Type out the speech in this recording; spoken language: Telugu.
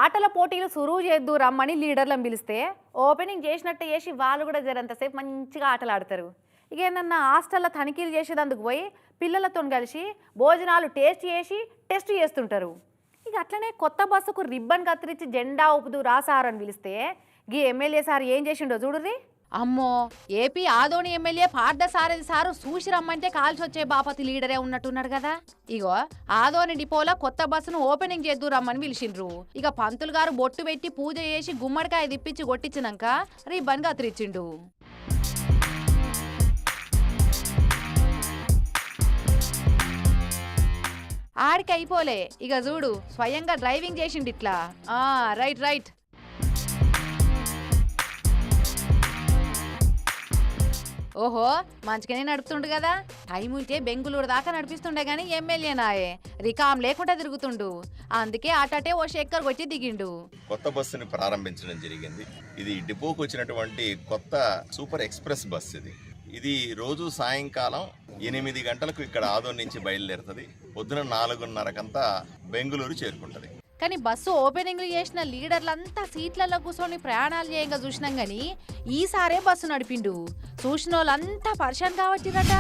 ఆటల పోటీలు సురువు చేద్దు రమ్మని లీడర్లను పిలిస్తే ఓపెనింగ్ చేసినట్టు చేసి వాళ్ళు కూడా జరంతసేపు మంచిగా ఆటలు ఆడతారు. ఇక ఏందన్నా హాస్టల్లో తనిఖీలు చేసేదందుకు పోయి పిల్లలతో కలిసి భోజనాలు టేస్ట్ చేసి టెస్ట్ చేస్తుంటారు. ఇక అట్లనే కొత్త బస్సుకు రిబ్బన్ కత్తిరించి జెండా ఊపుదు రాసారని పిలిస్తే గీ ఎమ్మెల్యే సార్ ఏం చేసిండో చూడుర్రి. అమ్మో, AP Adoni MLA Parthasarathi sir చూసి రమ్మంటే కాల్చి వచ్చే బాపతి లీడరే ఉన్నట్టున్నాడు కదా. ఇగో ఆదోని డిపోలో కొత్త బస్సును ఓపెనింగ్ చేద్దు రమ్మని పిలిచిండ్రు. ఇక పంతులు గారు బొట్టు పెట్టి పూజ చేసి గుమ్మడికాయ తిప్పించి కొట్టించినాక రిబ్బన్ కత్తిరించిండు. ఆడికి అయిపోలే, ఇక చూడు స్వయంగా డ్రైవింగ్ చేసిండు ఇట్లా. Right right. ఓహో, మంచిగానే నడుపుతుండు కదా. టైం ఉంటే బెంగుళూరు దాకా నడిపిస్తుండే గాని ఎమ్మెల్యేనాయే రికామ్ లేకుండా తిరుగుతుండు. అందుకే ఆటాటే ఓ షెక్కర్ కొట్టి దిగిండు. కొత్త బస్సుని ప్రారంభించడం జరిగింది. ఇది డిపోకు వచ్చినటువంటి కొత్త సూపర్ ఎక్స్ప్రెస్ బస్. ఇది రోజు సాయంకాలం 8 గంటలకు ఇక్కడ ఆదోని నుంచి బయలుదేరుతుంది. పొద్దున 4:30కంతా బెంగుళూరు చేరుకుంటది. కానీ బస్సు ఓపెనింగ్లు చేసిన లీడర్లంతా సీట్లలో కూర్చొని ప్రయాణాలు చేయంగా చూసినాం గాని ఈసారే బస్సు నడిపిండు. చూసిన వాళ్ళంతా పరిశాన్ కావచ్చిరట.